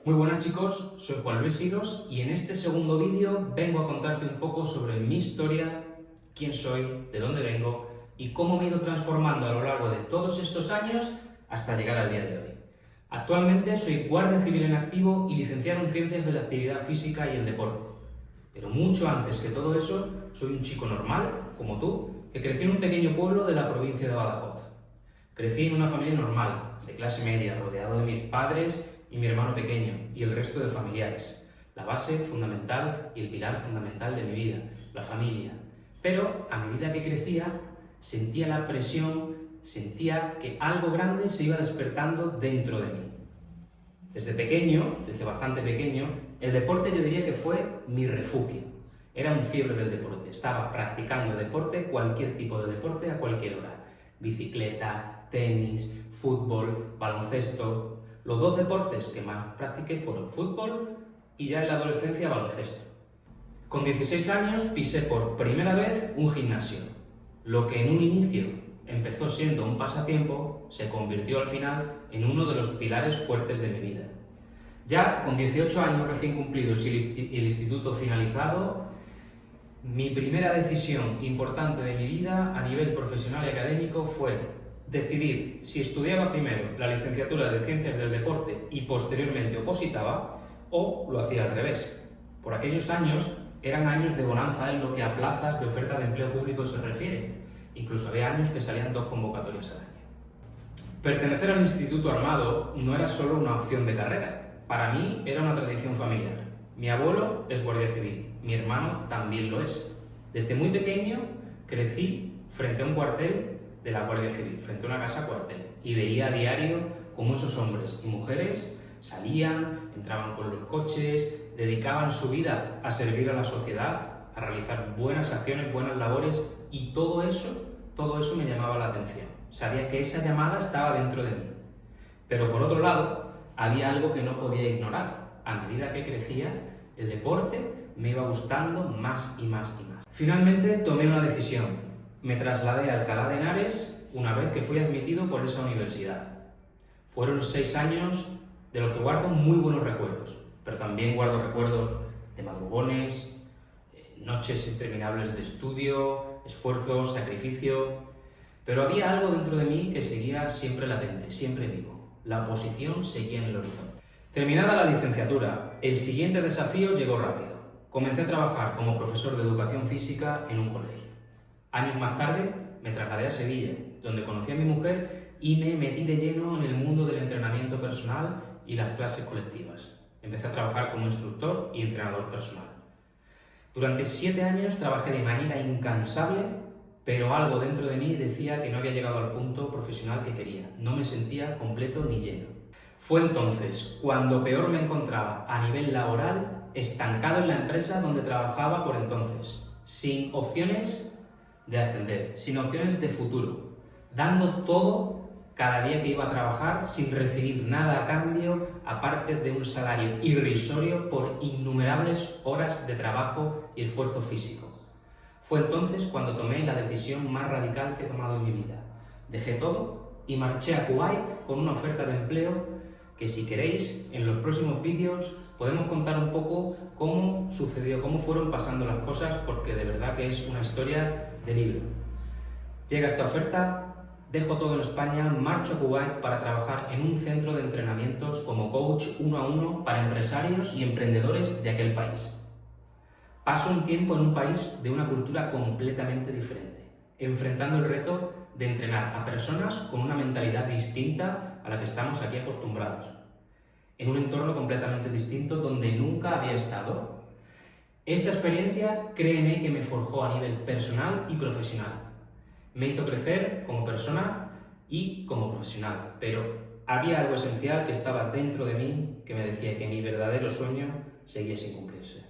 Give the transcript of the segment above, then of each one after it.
Muy buenas chicos, soy Juan Luis Siros y en este segundo vídeo vengo a contarte un poco sobre mi historia, quién soy, de dónde vengo y cómo me he ido transformando a lo largo de todos estos años hasta llegar al día de hoy. Actualmente soy guardia civil en activo y licenciado en Ciencias de la Actividad Física y el Deporte. Pero mucho antes que todo eso, soy un chico normal, como tú, que creció en un pequeño pueblo de la provincia de Badajoz. Crecí en una familia normal, de clase media, rodeado de mis padres y mi hermano pequeño y el resto de familiares. La base fundamental y el pilar fundamental de mi vida, la familia. Pero a medida que crecía, sentía la presión, sentía que algo grande se iba despertando dentro de mí. Desde pequeño, desde bastante pequeño, el deporte yo diría que fue mi refugio. Era un fiebre del deporte, estaba practicando deporte, cualquier tipo de deporte, a cualquier hora. Bicicleta, tenis, fútbol, baloncesto. Los dos deportes que más practiqué fueron fútbol y ya en la adolescencia baloncesto. Con 16 años pisé por primera vez un gimnasio. Lo que en un inicio empezó siendo un pasatiempo se convirtió al final en uno de los pilares fuertes de mi vida. Ya con 18 años recién cumplidos y el instituto finalizado, mi primera decisión importante de mi vida a nivel profesional y académico fue decidir si estudiaba primero la licenciatura de Ciencias del Deporte y posteriormente opositaba, o lo hacía al revés. Por aquellos años eran años de bonanza en lo que a plazas de oferta de empleo público se refiere. Incluso había años que salían 2 convocatorias al año. Pertenecer al Instituto Armado no era solo una opción de carrera. Para mí era una tradición familiar. Mi abuelo es guardia civil, mi hermano también lo es. Desde muy pequeño crecí frente a un cuartel de la Guardia Civil, frente a una casa cuartel, y veía a diario cómo esos hombres y mujeres salían, entraban con los coches, dedicaban su vida a servir a la sociedad, a realizar buenas acciones, buenas labores, y todo eso me llamaba la atención. Sabía que esa llamada estaba dentro de mí. Pero por otro lado, había algo que no podía ignorar. A medida que crecía, el deporte me iba gustando más y más y más. Finalmente tomé una decisión. Me trasladé a Alcalá de Henares una vez que fui admitido por esa universidad. Fueron 6 años de lo que guardo muy buenos recuerdos, pero también guardo recuerdos de madrugones, noches interminables de estudio, esfuerzo, sacrificio, pero había algo dentro de mí que seguía siempre latente, siempre vivo. La oposición seguía en el horizonte. Terminada la licenciatura, el siguiente desafío llegó rápido. Comencé a trabajar como profesor de educación física en un colegio. Años más tarde me trasladé a Sevilla, donde conocí a mi mujer y me metí de lleno en el mundo del entrenamiento personal y las clases colectivas. Empecé a trabajar como instructor y entrenador personal. Durante 7 años trabajé de manera incansable, pero algo dentro de mí decía que no había llegado al punto profesional que quería. No me sentía completo ni lleno. Fue entonces cuando peor me encontraba a nivel laboral, estancado en la empresa donde trabajaba por entonces, sin opciones de ascender, sin opciones de futuro, dando todo cada día que iba a trabajar sin recibir nada a cambio, aparte de un salario irrisorio por innumerables horas de trabajo y esfuerzo físico. Fue entonces cuando tomé la decisión más radical que he tomado en mi vida. Dejé todo y marché a Kuwait con una oferta de empleo que, si queréis, en los próximos vídeos podemos contar un poco cómo sucedió, cómo fueron pasando las cosas, porque de verdad que es una historia de libro. Llega esta oferta, dejo todo en España, marcho a Kuwait para trabajar en un centro de entrenamientos como coach 1 a 1 para empresarios y emprendedores de aquel país. Paso un tiempo en un país de una cultura completamente diferente, enfrentando el reto de entrenar a personas con una mentalidad distinta a la que estamos aquí acostumbrados, en un entorno completamente distinto donde nunca había estado. Esa experiencia, créeme, que me forjó a nivel personal y profesional. Me hizo crecer como persona y como profesional, pero había algo esencial que estaba dentro de mí que me decía que mi verdadero sueño seguía sin cumplirse.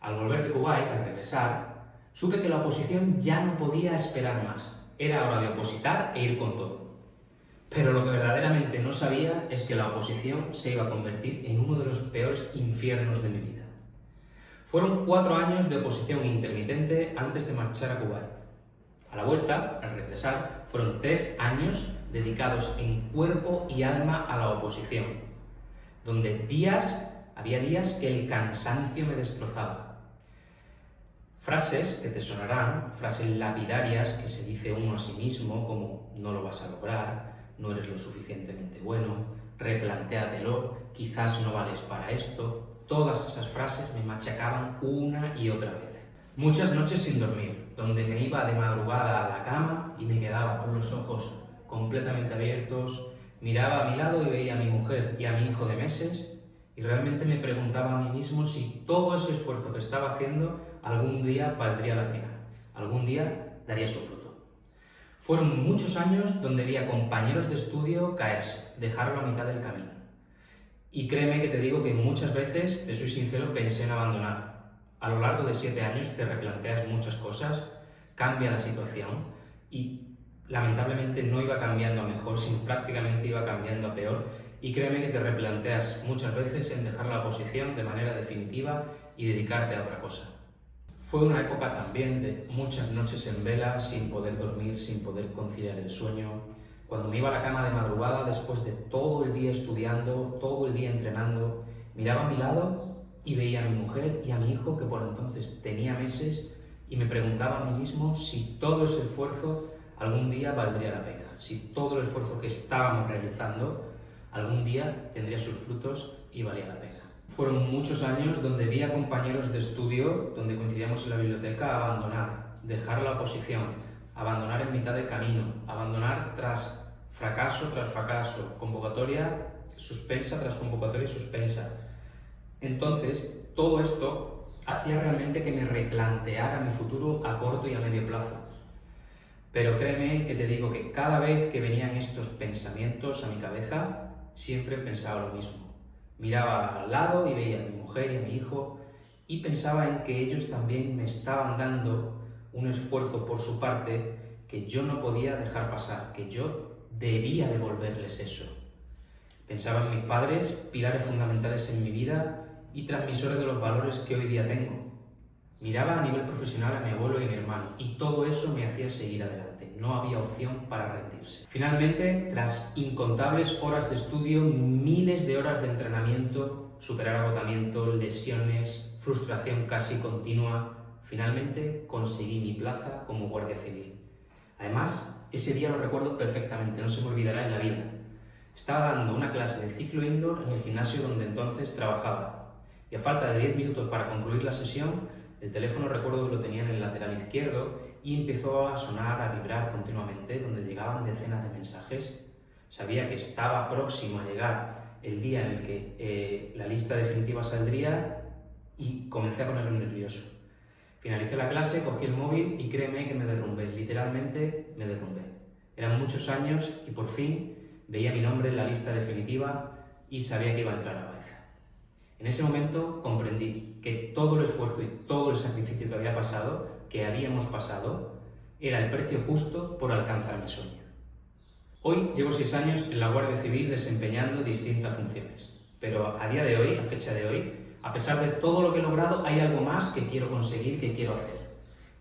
Al volver de Kuwait, al regresar, supe que la oposición ya no podía esperar más. Era hora de opositar e ir con todo. Pero lo que verdaderamente no sabía es que la oposición se iba a convertir en uno de los peores infiernos de mi vida. Fueron 4 años de oposición intermitente antes de marchar a Kuwait. A la vuelta, al regresar, fueron 3 años dedicados en cuerpo y alma a la oposición. donde había días que el cansancio me destrozaba. Frases que te sonarán, frases lapidarias que se dice uno a sí mismo, como no lo vas a lograr, no eres lo suficientemente bueno, replantéatelo, quizás no vales para esto. Todas esas frases me machacaban una y otra vez. Muchas noches sin dormir, donde me iba de madrugada a la cama y me quedaba con los ojos completamente abiertos, miraba a mi lado y veía a mi mujer y a mi hijo de meses y realmente me preguntaba a mí mismo si todo ese esfuerzo que estaba haciendo algún día valdría la pena, algún día daría su fruto. Fueron muchos años donde vi a compañeros de estudio caerse, dejarlo a mitad del camino. Y créeme que te digo que muchas veces, te soy sincero, pensé en abandonar. A lo largo de 7 años te replanteas muchas cosas, cambia la situación y lamentablemente no iba cambiando a mejor, sino prácticamente iba cambiando a peor. Y créeme que te replanteas muchas veces en dejar la oposición de manera definitiva y dedicarte a otra cosa. Fue una época también de muchas noches en vela, sin poder dormir, sin poder conciliar el sueño. Cuando me iba a la cama de madrugada, después de todo el día estudiando, todo el día entrenando, miraba a mi lado y veía a mi mujer y a mi hijo, que por entonces tenía meses, y me preguntaba a mí mismo si todo ese esfuerzo algún día valdría la pena, si todo el esfuerzo que estábamos realizando algún día tendría sus frutos y valía la pena. Fueron muchos años donde vi a compañeros de estudio, donde coincidíamos en la biblioteca, abandonar, dejar la oposición, abandonar en mitad de camino, abandonar tras fracaso, convocatoria suspensa tras convocatoria suspensa. Entonces, todo esto hacía realmente que me replanteara mi futuro a corto y a medio plazo. Pero créeme que te digo que cada vez que venían estos pensamientos a mi cabeza, siempre pensaba lo mismo. Miraba al lado y veía a mi mujer y a mi hijo y pensaba en que ellos también me estaban dando un esfuerzo por su parte que yo no podía dejar pasar, que yo debía devolverles eso. Pensaba en mis padres, pilares fundamentales en mi vida y transmisores de los valores que hoy día tengo. Miraba a nivel profesional a mi abuelo y a mi hermano y todo eso me hacía seguir adelante. No había opción para rendirse. Finalmente, tras incontables horas de estudio, miles de horas de entrenamiento, superar agotamiento, lesiones, frustración casi continua, finalmente conseguí mi plaza como guardia civil. Además, ese día lo recuerdo perfectamente, no se me olvidará en la vida. Estaba dando una clase de ciclo indoor en el gimnasio donde entonces trabajaba y a falta de 10 minutos para concluir la sesión, el teléfono recuerdo que lo tenía en el lateral izquierdo y empezó a sonar, a vibrar continuamente, donde llegaban decenas de mensajes. Sabía que estaba próximo a llegar el día en el que la lista definitiva saldría y comencé a ponerme nervioso. Finalicé la clase, cogí el móvil y créeme que me derrumbé, literalmente me derrumbé. Eran muchos años y por fin veía mi nombre en la lista definitiva y sabía que iba a entrar a Baeza. En ese momento comprendí que todo el esfuerzo y todo el sacrificio que había pasado, que habíamos pasado, era el precio justo por alcanzar mi sueño. Hoy llevo 6 años en la Guardia Civil desempeñando distintas funciones, pero a día de hoy, a fecha de hoy, a pesar de todo lo que he logrado, hay algo más que quiero conseguir, que quiero hacer.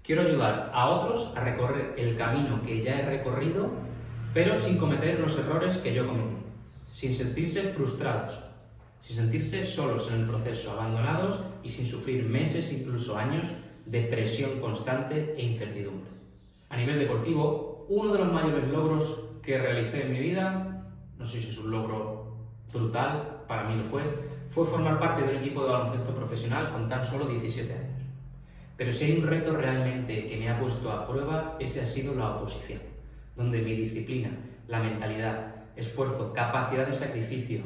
Quiero ayudar a otros a recorrer el camino que ya he recorrido, pero sin cometer los errores que yo cometí, sin sentirse frustrados, sin sentirse solos en el proceso, abandonados y sin sufrir meses, incluso años, de presión constante e incertidumbre. A nivel deportivo, uno de los mayores logros que realicé en mi vida, no sé si es un logro brutal, para mí lo fue formar parte de un equipo de baloncesto profesional con tan solo 17 años. Pero si hay un reto realmente que me ha puesto a prueba, ese ha sido la oposición, donde mi disciplina, la mentalidad, esfuerzo, capacidad de sacrificio,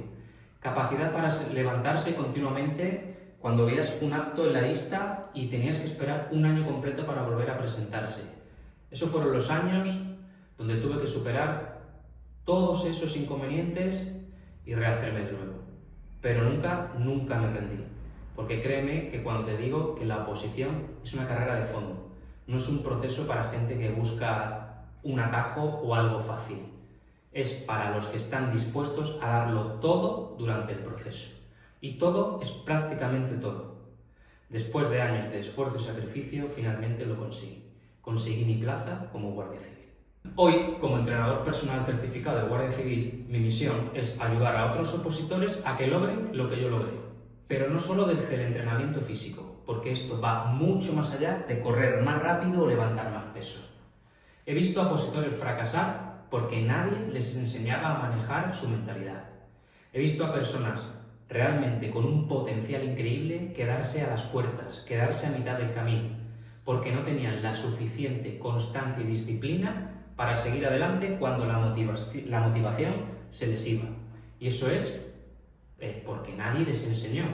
capacidad para levantarse continuamente cuando veías un acto en la lista y tenías que esperar un año completo para volver a presentarse. Esos fueron los años donde tuve que superar todos esos inconvenientes y rehacerme de nuevo. Pero nunca me rendí, porque créeme que cuando te digo que la oposición es una carrera de fondo, no es un proceso para gente que busca un atajo o algo fácil. Es para los que están dispuestos a darlo todo durante el proceso. Y todo es prácticamente todo. Después de años de esfuerzo y sacrificio, finalmente lo conseguí. Conseguí mi plaza como guardia civil. Hoy, como entrenador personal certificado de Guardia Civil, mi misión es ayudar a otros opositores a que logren lo que yo logré. Pero no solo desde el entrenamiento físico, porque esto va mucho más allá de correr más rápido o levantar más peso. He visto a opositores fracasar porque nadie les enseñaba a manejar su mentalidad. He visto a personas realmente con un potencial increíble quedarse a las puertas, quedarse a mitad del camino, porque no tenían la suficiente constancia y disciplina para seguir adelante cuando la motivación se les iba. Y eso es porque nadie les enseñó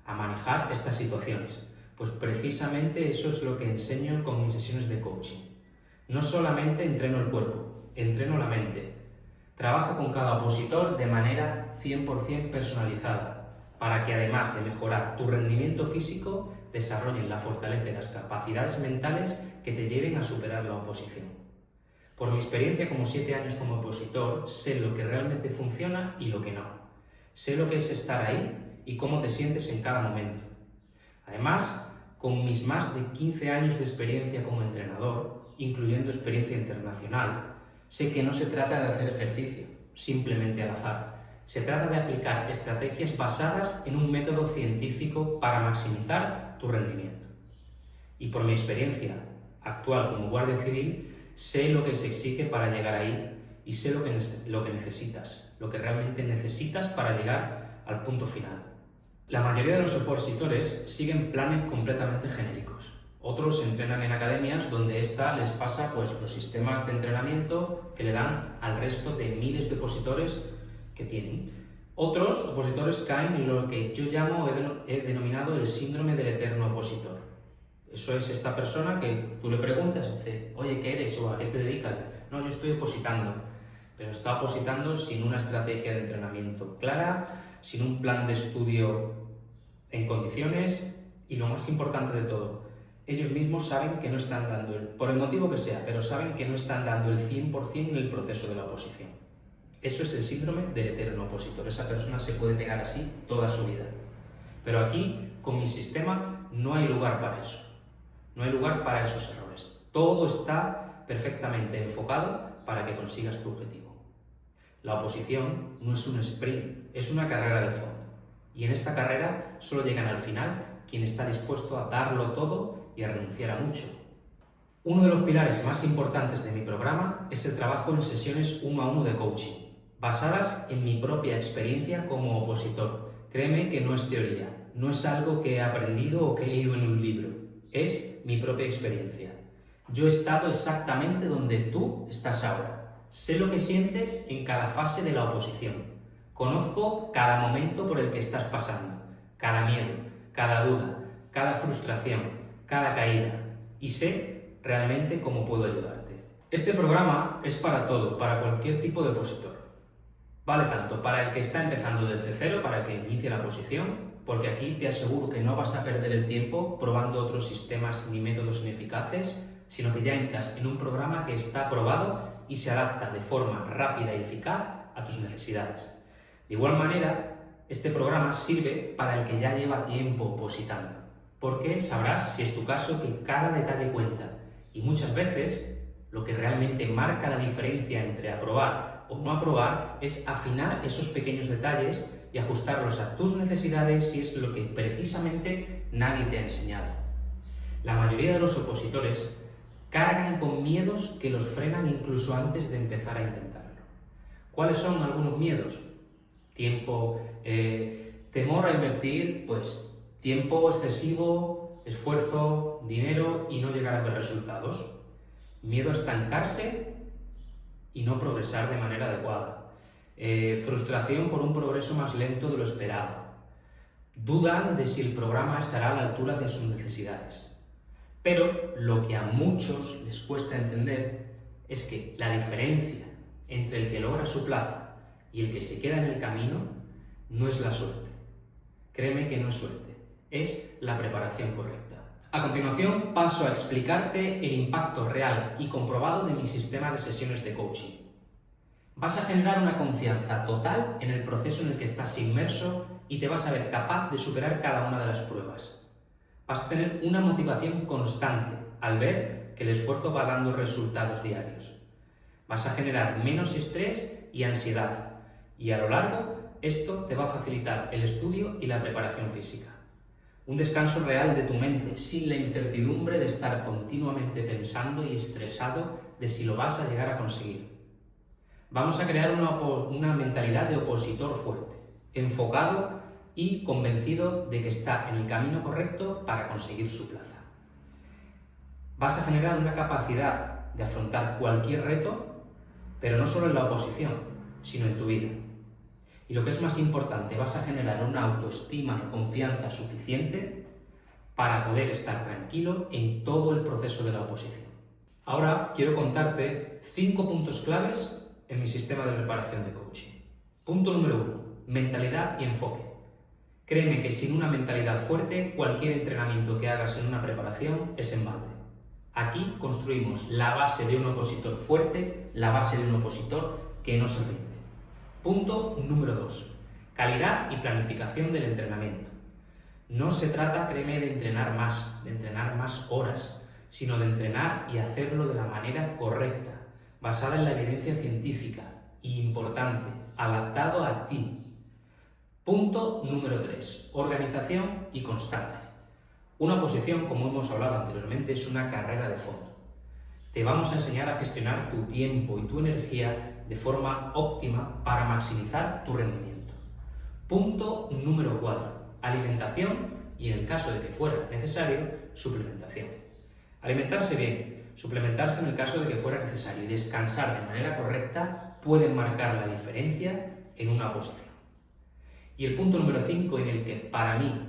a manejar estas situaciones. Pues precisamente eso es lo que enseño con mis sesiones de coaching. No solamente entreno el cuerpo, entreno la mente. Trabajo con cada opositor de manera 100% personalizada, para que además de mejorar tu rendimiento físico, desarrollen la fortaleza y las capacidades mentales que te lleven a superar la oposición. Por mi experiencia como 7 años como opositor, sé lo que realmente funciona y lo que no. Sé lo que es estar ahí y cómo te sientes en cada momento. Además, con mis más de 15 años de experiencia como entrenador, incluyendo experiencia internacional, sé que no se trata de hacer ejercicio, simplemente al azar. Se trata de aplicar estrategias basadas en un método científico para maximizar tu rendimiento. Y por mi experiencia actual como guardia civil, sé lo que se exige para llegar ahí y sé lo que necesitas, lo que realmente necesitas para llegar al punto final. La mayoría de los opositores siguen planes completamente genéricos. Otros entrenan en academias donde esta les pasa los sistemas de entrenamiento que le dan al resto de miles de opositores que tienen. Otros opositores caen en lo que yo he denominado el síndrome del eterno opositor. Eso es esta persona que tú le preguntas y dice, oye, ¿qué eres o a qué te dedicas? No, yo estoy opositando, pero está opositando sin una estrategia de entrenamiento clara, sin un plan de estudio en condiciones y lo más importante de todo, ellos mismos saben que no están dando, por el motivo que sea, pero saben que no están dando el 100% en el proceso de la oposición. Eso es el síndrome del eterno opositor. Esa persona se puede pegar así toda su vida. Pero aquí, con mi sistema, no hay lugar para eso. No hay lugar para esos errores. Todo está perfectamente enfocado para que consigas tu objetivo. La oposición no es un sprint, es una carrera de fondo. Y en esta carrera solo llegan al final quien está dispuesto a darlo todo y a renunciar a mucho. Uno de los pilares más importantes de mi programa es el trabajo en sesiones 1 a 1 de coaching, basadas en mi propia experiencia como opositor. Créeme que no es teoría, no es algo que he aprendido o que he leído en un libro, es mi propia experiencia. Yo he estado exactamente donde tú estás ahora. Sé lo que sientes en cada fase de la oposición. Conozco cada momento por el que estás pasando, cada miedo, cada duda, cada frustración, cada caída, y sé realmente cómo puedo ayudarte. Este programa es para todo, para cualquier tipo de opositor. Vale tanto para el que está empezando desde cero, para el que inicia la oposición, porque aquí te aseguro que no vas a perder el tiempo probando otros sistemas ni métodos ineficaces, sino que ya entras en un programa que está probado y se adapta de forma rápida y eficaz a tus necesidades. De igual manera, este programa sirve para el que ya lleva tiempo opositando, porque sabrás, si es tu caso, que cada detalle cuenta y muchas veces lo que realmente marca la diferencia entre aprobar o no aprobar es afinar esos pequeños detalles y ajustarlos a tus necesidades si es lo que precisamente nadie te ha enseñado. La mayoría de los opositores cargan con miedos que los frenan incluso antes de empezar a intentarlo. ¿Cuáles son algunos miedos? Tiempo, temor a invertir, tiempo excesivo, esfuerzo, dinero y no llegar a ver resultados. Miedo a estancarse y no progresar de manera adecuada. Frustración por un progreso más lento de lo esperado. Dudan de si el programa estará a la altura de sus necesidades. Pero lo que a muchos les cuesta entender es que la diferencia entre el que logra su plaza y el que se queda en el camino no es la suerte. Créeme que no es suerte, es la preparación correcta. A continuación paso a explicarte el impacto real y comprobado de mi sistema de sesiones de coaching. Vas a generar una confianza total en el proceso en el que estás inmerso y te vas a ver capaz de superar cada una de las pruebas. Vas a tener una motivación constante al ver que el esfuerzo va dando resultados diarios. Vas a generar menos estrés y ansiedad. Y a lo largo, esto te va a facilitar el estudio y la preparación física. Un descanso real de tu mente, sin la incertidumbre de estar continuamente pensando y estresado de si lo vas a llegar a conseguir. Vamos a crear una mentalidad de opositor fuerte, enfocado y convencido de que está en el camino correcto para conseguir su plaza. Vas a generar una capacidad de afrontar cualquier reto, pero no solo en la oposición, sino en tu vida. Y lo que es más importante, vas a generar una autoestima y confianza suficiente para poder estar tranquilo en todo el proceso de la oposición. Ahora quiero contarte 5 puntos claves en mi sistema de preparación de coaching. Punto número 1, mentalidad y enfoque. Créeme que sin una mentalidad fuerte, cualquier entrenamiento que hagas en una preparación es en balde. Aquí construimos la base de un opositor fuerte, la base de un opositor que no se rinde. Punto número 2, calidad y planificación del entrenamiento. No se trata, créeme, de entrenar más horas, sino de entrenar y hacerlo de la manera correcta, basada en la evidencia científica y, importante, adaptado a ti. Punto número 3, organización y constancia. Una oposición, como hemos hablado anteriormente, es una carrera de fondo. Te vamos a enseñar a gestionar tu tiempo y tu energía de forma óptima para maximizar tu rendimiento. Punto número 4, alimentación y, en el caso de que fuera necesario, suplementación. Alimentarse bien, suplementarse en el caso de que fuera necesario y descansar de manera correcta pueden marcar la diferencia en una oposición. Y el punto número 5, en el que para mí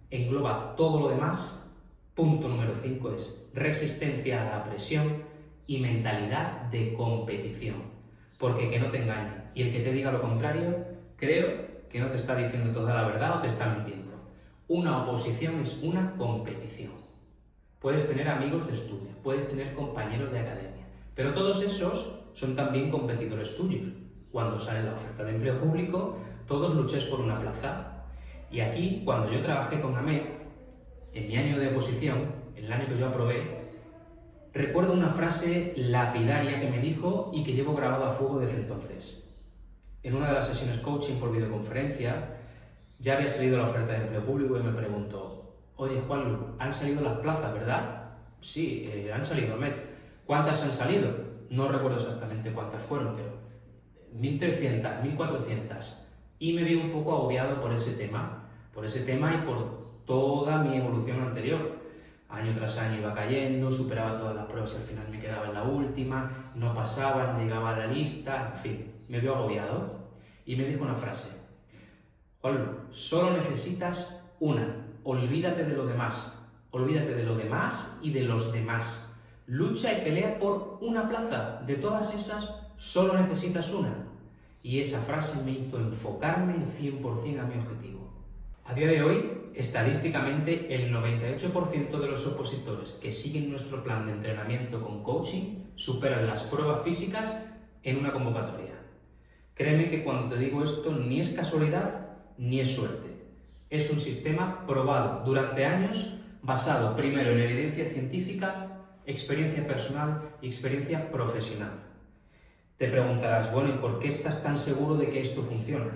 engloba todo lo demás, punto número 5 es resistencia a la presión y mentalidad de competición. Porque que no te engañe, y el que te diga lo contrario, creo que no te está diciendo toda la verdad o te está mintiendo. Una oposición es una competición. Puedes tener amigos de estudio, puedes tener compañeros de academia, pero todos esos son también competidores tuyos. Cuando sale la oferta de empleo público, todos lucháis por una plaza. Y aquí, cuando yo trabajé con AMED, en mi año de oposición, en el año que yo aprobé, recuerdo una frase lapidaria que me dijo y que llevo grabado a fuego desde entonces. En una de las sesiones coaching por videoconferencia, ya había salido la oferta de empleo público y me preguntó: oye, Juanlu, han salido las plazas, ¿verdad? Sí, han salido, AMED. ¿Cuántas han salido? No recuerdo exactamente cuántas fueron, pero 1.300, 1.400. Y me vi un poco agobiado por ese tema y por toda mi evolución anterior. Año tras año iba cayendo, superaba todas las pruebas y al final me quedaba en la última, no pasaba, no llegaba a la lista, en fin, me vio agobiado. Y me dijo una frase: Juanlu, solo necesitas una, olvídate de lo demás y de los demás. Lucha y pelea por una plaza, de todas esas solo necesitas una. Y esa frase me hizo enfocarme en 100% a mi objetivo. A día de hoy, estadísticamente, el 98% de los opositores que siguen nuestro plan de entrenamiento con coaching superan las pruebas físicas en una convocatoria. Créeme que cuando te digo esto, ni es casualidad ni es suerte. Es un sistema probado durante años, basado primero en evidencia científica, experiencia personal y experiencia profesional. Te preguntarás, bueno, ¿y por qué estás tan seguro de que esto funciona?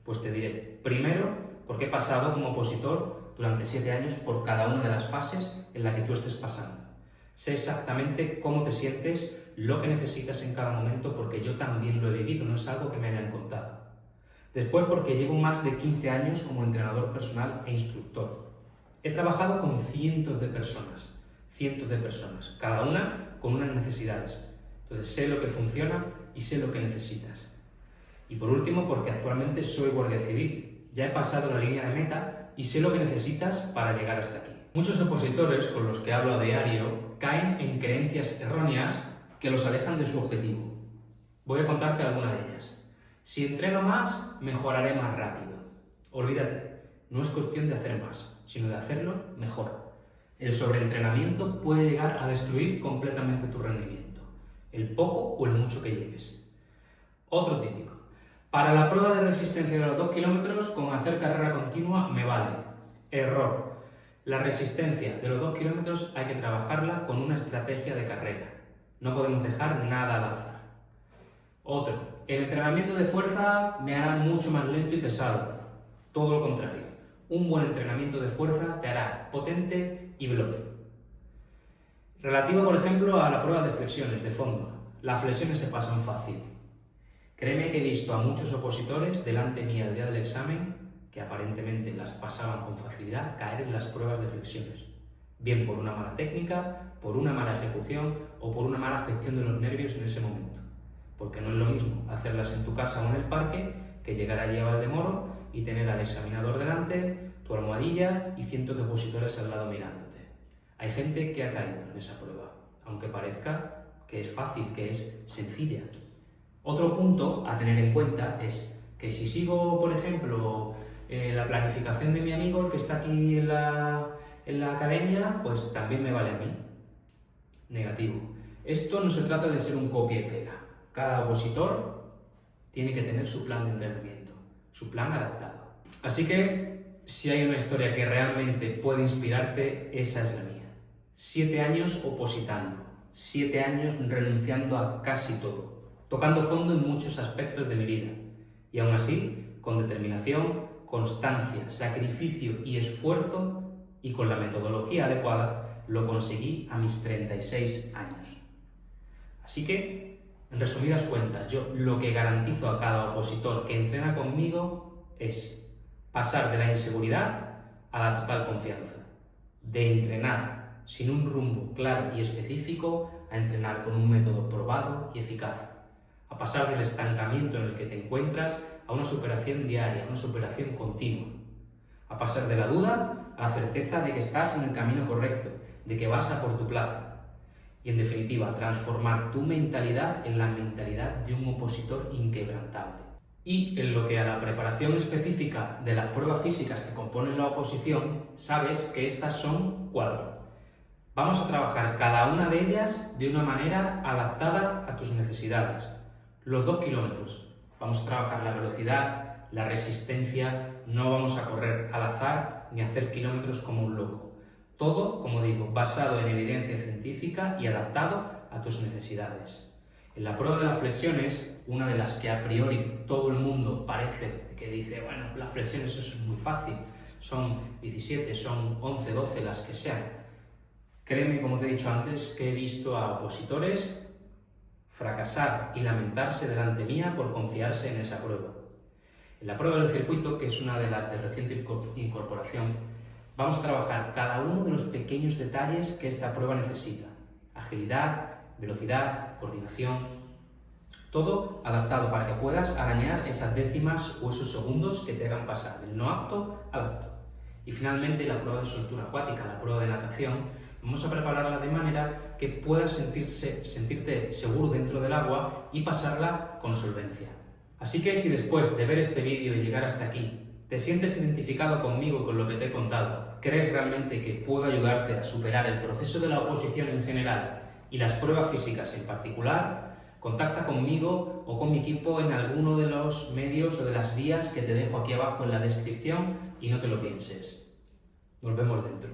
Pues te diré, primero, porque he pasado como opositor durante 7 años por cada una de las fases en la que tú estés pasando. Sé exactamente cómo te sientes, lo que necesitas en cada momento, porque yo también lo he vivido, no es algo que me hayan contado. Después, porque llevo más de 15 años como entrenador personal e instructor. He trabajado con cientos de personas, cada una con unas necesidades. Entonces sé lo que funciona y sé lo que necesitas. Y por último, porque actualmente soy guardia civil. Ya he pasado la línea de meta y sé lo que necesitas para llegar hasta aquí. Muchos opositores con los que hablo a diario caen en creencias erróneas que los alejan de su objetivo. Voy a contarte alguna de ellas. Si entreno más, mejoraré más rápido. Olvídate, no es cuestión de hacer más, sino de hacerlo mejor. El sobreentrenamiento puede llegar a destruir completamente tu rendimiento, el poco o el mucho que lleves. Otro típico: para la prueba de resistencia de los 2 kilómetros, con hacer carrera continua me vale. Error. La resistencia de los 2 kilómetros hay que trabajarla con una estrategia de carrera. No podemos dejar nada al azar. Otro, el entrenamiento de fuerza me hará mucho más lento y pesado. Todo lo contrario, un buen entrenamiento de fuerza te hará potente y veloz. Relativo, por ejemplo, a la prueba de flexiones de fondo. Las flexiones se pasan fácil. Créeme que he visto a muchos opositores delante mía el día del examen, que aparentemente las pasaban con facilidad, caer en las pruebas de flexiones. Bien por una mala técnica, por una mala ejecución o por una mala gestión de los nervios en ese momento. Porque no es lo mismo hacerlas en tu casa o en el parque que llegar allí a Valdemoro y tener al examinador delante, tu almohadilla y cientos de opositores al lado mirándote. Hay gente que ha caído en esa prueba, aunque parezca que es fácil, que es sencilla. Otro punto a tener en cuenta es que si sigo, por ejemplo, la planificación de mi amigo, el que está aquí en la academia, pues también me vale a mí. Negativo. Esto no se trata de ser un copia y pega. Cada opositor tiene que tener su plan de entrenamiento, su plan adaptado. Así que, si hay una historia que realmente puede inspirarte, esa es la mía. 7 años opositando, 7 años renunciando a casi todo, tocando fondo en muchos aspectos de mi vida. Y aún así, con determinación, constancia, sacrificio y esfuerzo, y con la metodología adecuada, lo conseguí a mis 36 años. Así que, en resumidas cuentas, yo lo que garantizo a cada opositor que entrena conmigo es pasar de la inseguridad a la total confianza, de entrenar sin un rumbo claro y específico a entrenar con un método probado y eficaz, a pasar del estancamiento en el que te encuentras a una superación diaria, una superación continua, a pasar de la duda a la certeza de que estás en el camino correcto, de que vas a por tu plaza. Y en definitiva, transformar tu mentalidad en la mentalidad de un opositor inquebrantable. Y en lo que a la preparación específica de las pruebas físicas que componen la oposición, sabes que estas son 4. Vamos a trabajar cada una de ellas de una manera adaptada a tus necesidades. Los 2 kilómetros. Vamos a trabajar la velocidad, la resistencia, no vamos a correr al azar ni a hacer kilómetros como un loco. Todo, como digo, basado en evidencia científica y adaptado a tus necesidades. En la prueba de las flexiones, una de las que a priori todo el mundo parece que dice, bueno, las flexiones eso es muy fácil, son 17, son 11, 12, las que sean. Créeme, como te he dicho antes, que he visto a opositores fracasar y lamentarse delante mía por confiarse en esa prueba. En la prueba del circuito, que es una de las de reciente incorporación, vamos a trabajar cada uno de los pequeños detalles que esta prueba necesita. Agilidad, velocidad, coordinación, todo adaptado para que puedas arañar esas décimas o esos segundos que te hagan pasar del no apto al apto. Y finalmente la prueba de soltura acuática, la prueba de natación, vamos a prepararla de manera que puedas sentirte seguro dentro del agua y pasarla con solvencia. Así que si después de ver este vídeo y llegar hasta aquí, te sientes identificado conmigo y con lo que te he contado, crees realmente que puedo ayudarte a superar el proceso de la oposición en general y las pruebas físicas en particular, contacta conmigo o con mi equipo en alguno de los medios o de las vías que te dejo aquí abajo en la descripción y no te lo pienses. Nos vemos dentro.